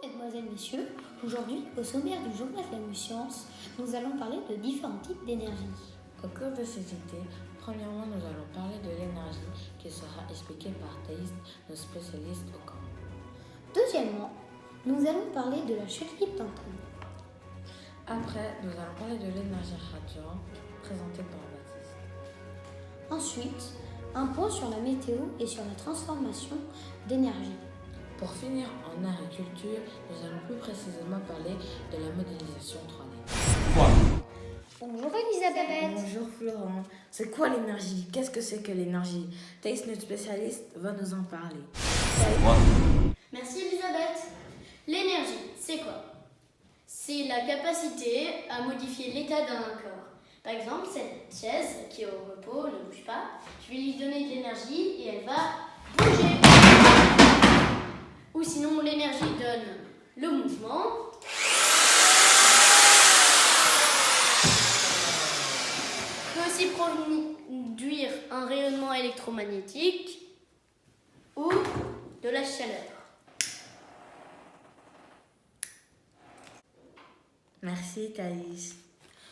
Mesdemoiselles, Messieurs, aujourd'hui, au sommaire du journal de la science, nous allons parler de différents types d'énergie. Au cours de cet été, premièrement, nous allons parler de l'énergie qui sera expliquée par Thaïs, notre spécialiste au camp. Deuxièmement, nous allons parler de la chute libre d'Anton. Après, nous allons parler de l'énergie radiante présentée par Baptiste. Ensuite, un point sur la météo et sur la transformation d'énergie. Pour finir, en agriculture, nous allons plus précisément parler de la modélisation 3D. Bonjour Elisabeth. Bonjour Florent. C'est quoi l'énergie? Qu'est-ce que c'est que l'énergie? Thaïs, notre spécialiste, va nous en parler. Merci Elisabeth. L'énergie, c'est quoi? C'est la capacité à modifier l'état d'un corps. Par exemple, cette chaise qui est au repos, ne bouge pas, je vais lui donner de l'énergie et elle va bouger. Ou sinon, l'énergie donne le mouvement. Peut aussi produire un rayonnement électromagnétique ou de la chaleur. Merci Thaïs.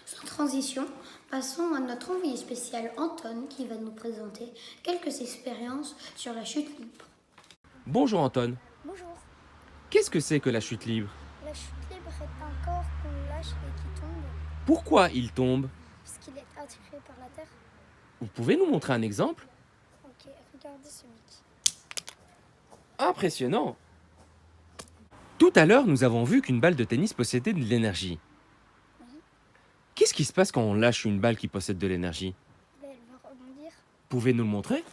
Sans transition, passons à notre envoyé spécial Anton qui va nous présenter quelques expériences sur la chute libre. Bonjour Anton. Bonjour. Qu'est-ce que c'est que la chute libre? La chute libre est un corps qu'on lâche et qui tombe Pourquoi il tombe? parce qu'il est attiré par la terre. Vous pouvez nous montrer un exemple? Ok, regardez celui-ci. Impressionnant! Tout à l'heure, nous avons vu qu'une balle de tennis possédait de l'énergie. Oui. Qu'est-ce qui se passe quand on lâche une balle qui possède de l'énergie? Ben, elle va rebondir. Pouvez-nous le montrer?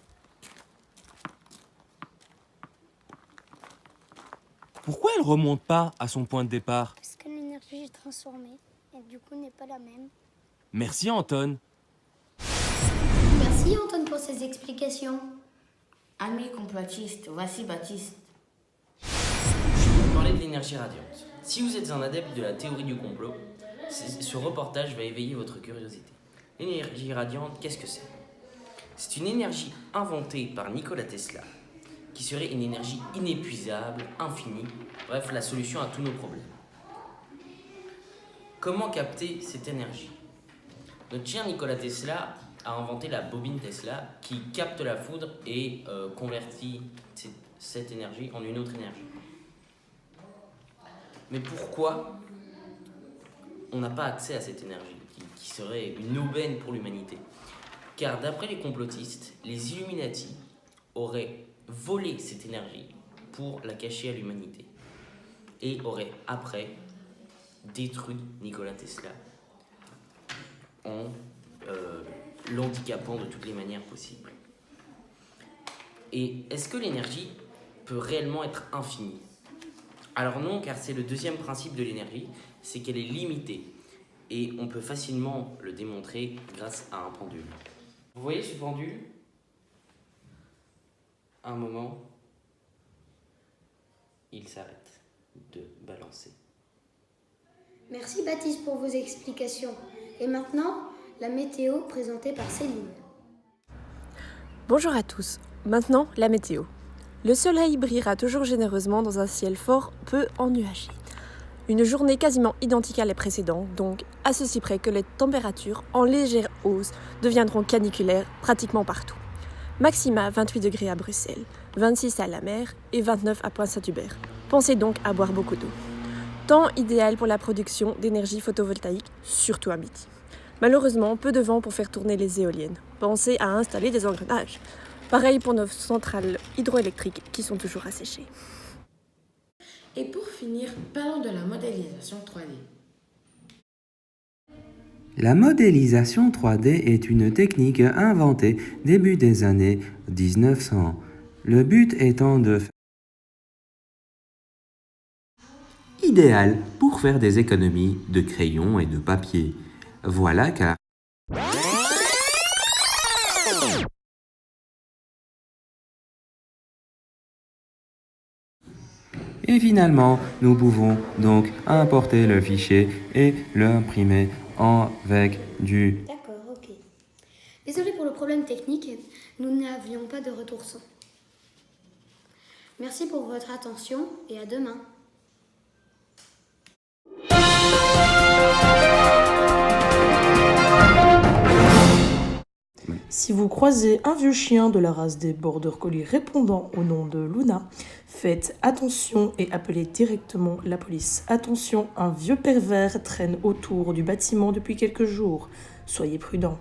Pourquoi elle remonte pas à son point de départ? Parce que l'énergie est transformée et du coup n'est pas la même. Merci Anton. Merci Anton pour ces explications. Amis complotistes, voici Baptiste. Je vais vous parler de l'énergie radiante. Si vous êtes un adepte de la théorie du complot, ce reportage va éveiller votre curiosité. L'énergie radiante, qu'est-ce que c'est? C'est une énergie inventée par Nikola Tesla, qui serait une énergie inépuisable, infinie, bref, la solution à tous nos problèmes. Comment capter cette énergie? Notre cher Nikola Tesla a inventé la bobine Tesla qui capte la foudre et convertit cette énergie en une autre énergie. Mais pourquoi on n'a pas accès à cette énergie qui serait une aubaine pour l'humanité? Car d'après les complotistes, les Illuminati auraient volé cette énergie pour la cacher à l'humanité et auraient après détruit Nikola Tesla en l'handicapant de toutes les manières possibles. Et est-ce que l'énergie peut réellement être infinie? Alors non, car c'est le deuxième principe de l'énergie, c'est qu'elle est limitée. Et on peut facilement le démontrer grâce à un pendule. Vous voyez ce pendule? À un moment, il s'arrête de balancer. Merci Baptiste pour vos explications. Et maintenant, la météo présentée par Céline. Bonjour à tous. Maintenant, la météo. Le soleil brillera toujours généreusement dans un ciel fort peu ennuagé. Une journée quasiment identique à la précédente, donc à ceci près que les températures en légère hausse deviendront caniculaires pratiquement partout. Maxima 28 degrés à Bruxelles, 26 à la mer et 29 à Pointe-Saint-Hubert. Pensez donc à boire beaucoup d'eau. Temps idéal pour la production d'énergie photovoltaïque, surtout à midi. Malheureusement, peu de vent pour faire tourner les éoliennes. Pensez à installer des engrenages. Pareil pour nos centrales hydroélectriques qui sont toujours asséchées. Et pour finir, parlons de la modélisation 3D. La modélisation 3D est une technique inventée début des années 1900. Le but étant de faire idéal pour faire des économies de crayons et de papier. Voilà car et finalement, nous pouvons donc importer le fichier et l'imprimer avec du... D'accord, ok. Désolé pour le problème technique, nous n'avions pas de retour son. Merci pour votre attention et à demain. Si vous croisez un vieux chien de la race des Border Collie répondant au nom de Luna, faites attention et appelez directement la police. Attention, un vieux pervers traîne autour du bâtiment depuis quelques jours. Soyez prudents.